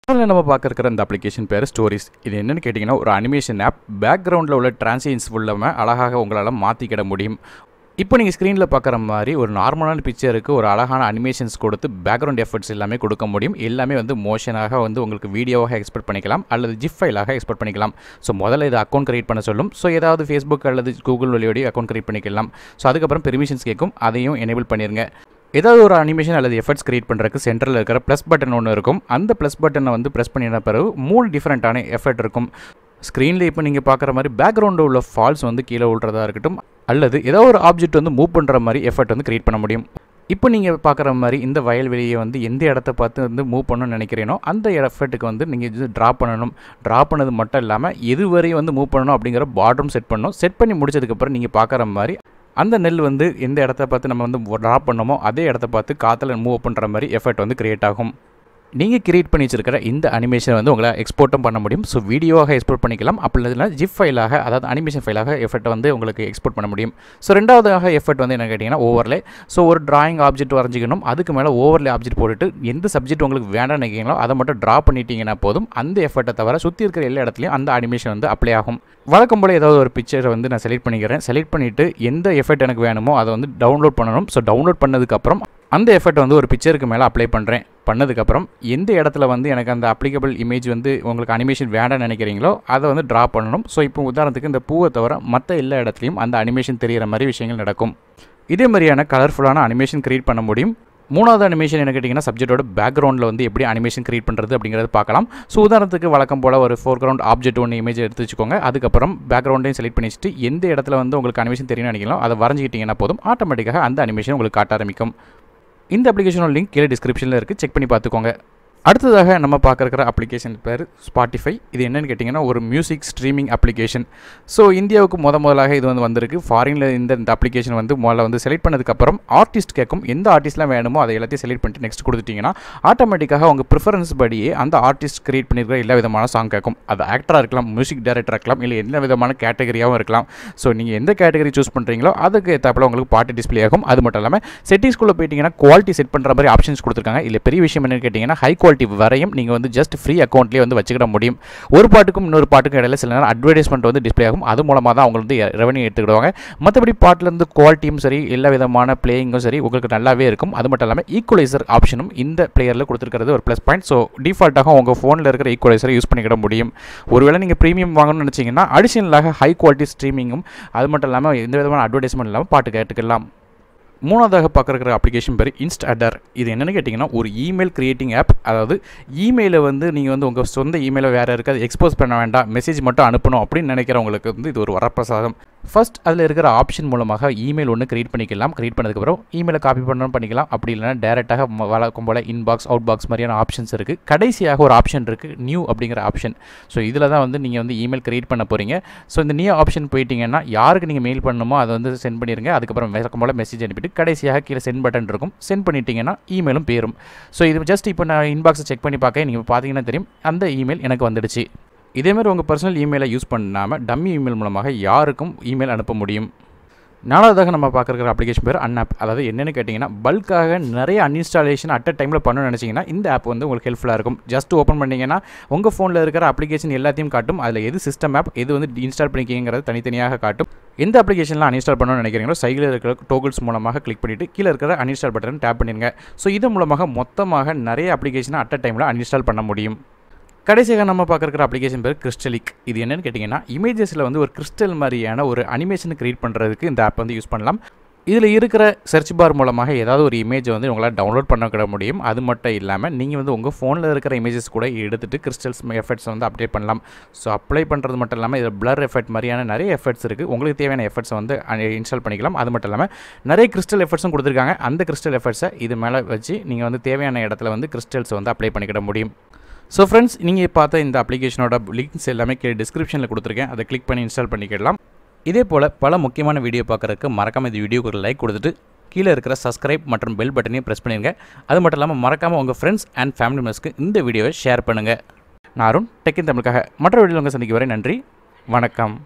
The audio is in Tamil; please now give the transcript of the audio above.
அதில் நம்ம பார்க்குற இந்த அப்ளிகேஷன் பேர் ஸ்டோரிஸ். இது என்னென்னு கேட்டிங்கன்னா ஒரு அனிமேஷன் ஆப். பேக்ரவுண்டில் உள்ள டிரான்சிஷன்ஸ் ஃபுல்லாமல் அழகாக உங்களால் மாற்றிக்கிட முடியும். இப்போ நீங்கள் ஸ்க்ரீனில் பார்க்குற மாதிரி ஒரு நார்மலான பிக்சருக்கு ஒரு அழகான அனிமேஷன்ஸ் கொடுத்து பேக்ரவுண்ட் எஃபர்ட்ஸ் எல்லாமே கொடுக்க முடியும். எல்லாமே வந்து மோஷனாக வந்து உங்களுக்கு வீடியோவாக எக்ஸ்போர்ட் பண்ணிக்கலாம் அல்லது ஜிப் ஃபைலாக எக்ஸ்போர்ட் பண்ணிக்கலாம். ஸோ முதல்ல இது அக்கௌண்ட் கிரியேட் பண்ண சொல்லும். ஸோ ஏதாவது ஃபேஸ்புக் அல்லது கூகுள் வழியோடி அக்கௌண்ட் கிரியேட் பண்ணிக்கலாம். ஸோ அதுக்கப்புறம் பெர்மிஷன்ஸ் கேட்கும், அதையும் எனேபிள் பண்ணிடுங்க. ஏதாவது ஒரு அனிமேஷன் அல்லது எஃபர்ட்ஸ் கிரியேட் பண்ணுறதுக்கு சென்டரில் இருக்கிற ப்ளஸ் பட்டன் ஒன்று இருக்கும். அந்த ப்ளஸ் பட்டனை வந்து ப்ரெஸ் பண்ணின பிறகு 3 டிஃப்ரெண்ட்டான எஃபர்ட் இருக்கும். ஸ்க்ரீனில் இப்போ நீங்கள் பார்க்குற மாதிரி பேக்ரவுண்டில் உள்ள ஃபால்ஸ் வந்து கீழே விழுறதா இருக்கட்டும் அல்லது ஏதோ ஒரு ஆப்ஜெக்ட் வந்து மூவ் பண்ணுற மாதிரி எஃபர்ட் வந்து கிரியேட் பண்ண முடியும். இப்போ நீங்கள் பார்க்குற மாதிரி இந்த வயல்வெளியை வந்து எந்த இடத்த பார்த்து வந்து மூவ் பண்ணணும்னு நினைக்கிறீனோ அந்த எஃபர்ட்டுக்கு வந்து நீங்கள் இது ட்ரா பண்ணணும். ட்ரா பண்ணது மட்டும் இல்லாமல் எதுவரையும் வந்து மூவ் பண்ணணும் அப்படிங்கிற பார்டரும் செட் பண்ணணும். செட் பண்ணி முடிச்சதுக்கப்புறம் நீங்கள் பார்க்குற மாதிரி அந்த நெல் வந்து எந்த இடத்த பார்த்து நம்ம வந்து ட்ரா பண்ணோமோ அதே இடத்த பார்த்து காற்றுல மூவ் பண்ணுற மாதிரி எஃபர்ட் வந்து கிரியேட் ஆகும். நீங்கள் கிரியேட் பண்ணி வச்சிருக்கிற இந்த அனிமேஷன் வந்து உங்களை எக்ஸ்போர்ட்டும் பண்ண முடியும். ஸோ வீடியோவாக எக்ஸ்போர்ட் பண்ணிக்கலாம். அப்படி இல்லைனா ஜிப் ஃபைலாக, அதாவது அனிமேஷன் ஃபைலாக எஃபர்ட் வந்து உங்களுக்கு எக்ஸ்போர்ட் பண்ண முடியும். ஸோ ரெண்டாவதாக எஃபர்ட் வந்து என்ன கேட்டிங்கன்னா ஓவர்லே. ஸோ ஒரு டிராயிங் ஆப்ஜெக்ட் வரைஞ்சிக்கணும். அதுக்கு மேலே ஓவர்லே ஆப்ஜெக்ட் போட்டுட்டு எந்த சப்ஜெக்ட் உங்களுக்கு வேண்டாம்னு நினைக்கிறீங்களோ அதை மட்டும் ட்ரா பண்ணிட்டீங்கன்னா போதும். அந்த எஃபர்ட்டை தவிர சுற்றி இருக்கிற எல்லா இடத்துலையும் அந்த அனிமேஷன் வந்து அப்ளை ஆகும். வழக்கம் போல் ஏதாவது ஒரு பிக்சரை வந்து நான் செலக்ட் பண்ணிக்கிறேன். செலக்ட் பண்ணிவிட்டு எந்த எஃபர்ட் எனக்கு வேணுமோ அதை வந்து டவுன்லோட் பண்ணணும். ஸோ டவுன்லோட் பண்ணதுக்கப்புறம் அந்த எஃபர்ட் வந்து ஒரு பிக்சருக்கு மேலே அப்ளை பண்ணுறேன். பண்ணதுக்கப்புறம் எந்த இடத்துல வந்து எனக்கு அந்த அப்ளிகபிள் இமேஜ் வந்து உங்களுக்கு அனிமேஷன் வேண்டாம்னு நினைக்கிறீங்களோ அதை வந்து ட்ரா பண்ணணும். ஸோ இப்போ உதாரணத்துக்கு இந்த பூவை தவிர மற்ற எல்லா இடத்துலையும் அந்த அனிமேஷன் தெரிகிற மாதிரி விஷயங்கள் நடக்கும். இதே மாதிரியான கலர்ஃபுல்லான அனிமேஷன் கிரியேட் பண்ண முடியும். மூணாவது அனிமேஷன் என்ன கேட்டிங்கன்னா சப்ஜெக்டோட பேக்ரவுண்டில் வந்து எப்படி அனிமேஷன் கிரியேட் பண்ணுறது அப்படிங்கிறது பார்க்கலாம். ஸோ உதாரணத்துக்கு வழக்கம் போல் ஒரு ஃபோர்க்ரவுண்ட் ஆப்ஜெக்ட் ஒன்று இமேஜ் எடுத்து வச்சுக்கோங்க. அதுக்கப்புறம் பேக்ரவுண்டையும் செலக்ட் பண்ணி வச்சுட்டு எந்த இடத்துல வந்து உங்களுக்கு அனிமேஷன் தெரியும்னு நினைக்கலாம் அதை வரைஞ்சிக்கிட்டிங்கன்னா போதும். ஆட்டோமேட்டிக்காக அந்த அனிமேஷன் உங்களுக்கு காட்ட ஆரம்பிக்கும். இந்த அப்ளிகேஷனோட லிங்க் கீழே டிஸ்கிரிப்ஷனில் இருக்குது, செக் பண்ணி பார்த்துக்கோங்க. அடுத்ததாக நம்ம பார்க்குற அப்ளிகேஷன் பேர் ஸ்பாட்டிஃபை. இது என்னென்னு கேட்டிங்கன்னா ஒரு மியூசிக் ஸ்ட்ரீமிங் அப்ளிகேஷன். ஸோ இந்தியாவுக்கு முதலாக இது வந்து வந்திருக்கு. ஃபாரினில் இந்த அப்ளிகேஷன் வந்து முதல்ல வந்து செலக்ட் பண்ணதுக்கப்புறம் ஆர்டிஸ்ட் கேட்கும். எந்த ஆர்டிஸ்ட்லாம் வேணுமோ அதை எல்லாத்தையும் செலக்ட் பண்ணிட்டு நெக்ஸ்ட் கொடுத்துட்டிங்கன்னா ஆட்டோமேட்டிக்காக உங்கள் ப்ரிஃபரன்ஸ் படியே அந்த ஆர்டிஸ்ட் கிரியேட் பண்ணியிருக்கிற எல்லா விதமான சாங் கேட்கும். அது ஆக்டராக இருக்கலாம், மியூசிக் டைரக்டராக இருக்கலாம், இல்லை எந்த விதமான கேட்டகரியாகவும் இருக்கலாம். ஸோ நீங்கள் எந்த கேட்டகரி சூஸ் பண்ணுறீங்களோ அதுக்கு ஏற்றாப்புல உங்களுக்கு பாட்டு டிஸ்பிளே ஆகும். அது மட்டும் இல்லாமல் செட்டிங்ஸ்குள்ளே போயிட்டீங்கன்னா குவாலிட்டி செட் பண்ணுற மாதிரி ஆப்ஷன்ஸ் கொடுத்துருக்காங்க. இல்லை பெரிய விஷயம் என்னென்னு கேட்டிங்கன்னா ஹை குவாலிட்டி வரையும் நீங்கள் வந்து ஜஸ்ட் ஃப்ரீ அக்கௌண்ட்லேயே வந்து வச்சுக்கிட முடியும். ஒரு பாட்டுக்கும் இன்னொரு பாட்டுக்கும் இடையில சில நேரம் அட்வர்டைஸ்மெண்ட் வந்து டிஸ்பிளே ஆகும். அது மூலமாக தான் அவங்க வந்து ரெவன்யூ எடுத்துக்கிடுவாங்க. மற்றபடி பாட்டிலேருந்து குவாலிட்டியும் சரி எல்லா விதமான பிளேயிங்கும் சரி உங்களுக்கு நல்லாவே இருக்கும். அது மட்டும் இல்லாமல் ஈக்குவலைசர் ஆப்ஷனும் இந்த பிளேயரில் கொடுத்துருக்கிறது ஒரு ப்ளஸ் பாயிண்ட். ஸோ டிஃபால்ட்டாக உங்கள் ஃபோனில் இருக்கிற ஈக்குவலைசரை யூஸ் பண்ணிக்கிட முடியும். ஒருவேளை நீங்கள் ப்ரீமியம் வாங்கணும்னு நினச்சிங்கன்னா அடிஷனலாக ஹை குவாலிட்டி ஸ்ட்ரீமிங்கும் அது மட்டும் இல்லாமல் எந்த விதமான அட்வர்டைஸ்மெண்ட் இல்லாமல் பாட்டு கேட்டுக்கலாம். மூணாவதாக பார்க்குற அப்ளிகேஷன் பேர் இன்ஸ்டாடர். இது என்னென்னு கேட்டிங்கன்னா ஒரு இமெயில் கிரியேட்டிங் ஆப். அதாவது இமெயிலை வந்து நீங்கள் வந்து உங்கள் சொந்த இமெயிலை வேறு இருக்காது எக்ஸ்போஸ் பண்ண வேண்டாம், மெசேஜ் மட்டும் அனுப்பணும் அப்படின்னு நினைக்கிறவங்களுக்கு வந்து இது ஒரு வரப்பிரசாதம். ஃபர்ஸ்ட் அதில் இருக்கிற ஆப்ஷன் மூலமாக இமெயில் ஒன்று கிரியேட் பண்ணிக்கலாம். கிரியேட் பண்ணதுக்கப்புறம் இமெயிலை காப்பி பண்ணணும் பண்ணிக்கலாம். அப்படி இல்லைனா டேரெக்டாக வழக்கம் போல் இன்பாக்ஸ் அவுட் பாக்ஸ் மாதிரியான ஆப்ஷன்ஸ் இருக்குது. கடைசியாக ஒரு ஆப்ஷன் இருக்குது நியூ அப்படிங்கிற ஆப்ஷன். ஸோ இதில் தான் வந்து நீங்கள் வந்து இமெயில் கிரியேட் பண்ண போகிறீங்க. ஸோ இந்த நியூ ஆப்ஷன் போயிட்டீங்கன்னா யாருக்கு நீங்கள் மெயில் பண்ணணுமோ அதை வந்து சென்ட் பண்ணிடுங்க. அதுக்கப்புறம் வழக்கம் போல் மெசேஜ் அனுப்பிட்டு கடைசியாக கீழே சென்ட் பட்டன் இருக்கும். சென்ட் பண்ணிட்டீங்கன்னா இமெயிலும் பேரும். ஸோ இது ஜஸ்ட் இப்போ நான் இன்பாக்ஸை செக் பண்ணி பார்க்க நீங்கள் பார்த்தீங்கன்னா தெரியும் அந்த இமெயில் எனக்கு வந்துடுச்சு. இதேமாதிரி உங்கள் பர்சனல் இமெயிலை யூஸ் பண்ணாமல் டம்மி இமெயில் மூலமாக யாருக்கும் இமெயில் அனுப்ப முடியும். நாலாவதாக நம்ம பார்க்குற அப்ளிகேஷன் பேர் அன்ஆப். அதாவது என்னென்னு கேட்டிங்கன்னா பல்காக நிறைய அன்இன்ஸ்டாலேஷன் அட் அ டைமில் பண்ணணும்னு நினச்சிங்கன்னா இந்த ஆப் வந்து உங்களுக்கு ஹெல்ப்ஃபுல்லாக இருக்கும். ஜஸ்ட் ஓப்பன் பண்ணிங்கன்னா உங்கள் ஃபோனில் இருக்கிற அப்ளிகேஷன் எல்லாத்தையும் காட்டும். அதில் எது சிஸ்டம் ஆப் எது வந்து இன்ஸ்டால் பண்ணிக்கிங்கிறது தனித்தனியாக காட்டும். எந்த அப்ளிகேஷனில் அன்இன்ஸ்டால் பண்ணணும்னு நினைக்கிறீங்களோ சைடில் இருக்கிற டோகிள்ஸ் மூலமாக கிளிக் பண்ணிவிட்டு கீழே இருக்கிற அன்இன்ஸ்டால் பட்டன் டேப் பண்ணிடுங்க. ஸோ இது மூலமாக மொத்தமாக நிறைய அப்ளிகேஷனை அட் அ டைமில் அன்இன்ஸ்டால் பண்ண முடியும். கடைசியாக நம்ம பார்க்குற அப்ளிகேஷன் பேர் கிறிஸ்டலிக். இது என்னென்னு கேட்டிங்கன்னா இமேஜஸில் வந்து ஒரு கிறிஸ்டல் மாதிரியான ஒரு அனிமேஷன் கிரியேட் பண்ணுறதுக்கு இந்த ஆப் வந்து யூஸ் பண்ணலாம். இதில் இருக்கிற சர்ச் பார் மூலமாக ஏதாவது ஒரு இமேஜை வந்து உங்களால் டவுன்லோட் பண்ண முடியும். அது மட்டும் இல்லாமல் நீங்கள் வந்து உங்கள் ஃபோனில் இருக்கிற இமேஜஸ் கூட எடுத்துகிட்டு கிறிஸ்டல்ஸ் எஃபெக்ட்ஸ் வந்து அப்டேட் பண்ணலாம். ஸோ அப்ளை பண்ணுறது மட்டும் இல்லாமல் இதில் பிளர் எஃபெக்ட் மாதிரியான நிறைய எஃபெக்ட்ஸ் இருக்குது. உங்களுக்கு தேவையான எஃபெக்ட்ஸை வந்து இன்ஸ்டால் பண்ணிக்கலாம். அது மட்டும் இல்லாமல் நிறைய கிறிஸ்டல் எஃபெக்ட்ஸும் கொடுத்துருக்காங்க. அந்த கிறிஸ்டல் எஃபெக்ட்ஸை இது மேலே வச்சு நீங்கள் வந்து தேவையான இடத்துல வந்து கிறிஸ்டல்ஸ் வந்து அப்ளை பண்ணிக்கிட முடியும். ஸோ ஃப்ரெண்ட்ஸ், நீங்கள் பார்த்த இந்த அப்ளிகேஷனோட லிங்க்ஸ் எல்லாமே கீழே டிஸ்கிரிப்ஷனில் கொடுத்துருக்கேன். அதை கிளிக் பண்ணி இன்ஸ்டால் பண்ணிக்கிடலாம். இதே போல் பல முக்கியமான வீடியோ பார்க்குறதுக்கு மறக்காமல் இந்த வீடியோக்கு ஒரு லைக் கொடுத்துட்டு கீழே இருக்கிற சப்ஸ்கிரைப் மற்றும் பெல் பட்டனையும் ப்ரெஸ் பண்ணிடுங்க. அது மட்டும் இல்லாமல் மறக்காமல் உங்கள் ஃப்ரெண்ட்ஸ் அண்ட் ஃபேமிலி மெம்பர்ஸ்க்கு இந்த வீடியோவை ஷேர் பண்ணுங்கள். நான் அருண், டெக் இன் தமிழுக்காக மற்ற வீடியோவில் உங்கள் சந்திக்க வரை நன்றி, வணக்கம்.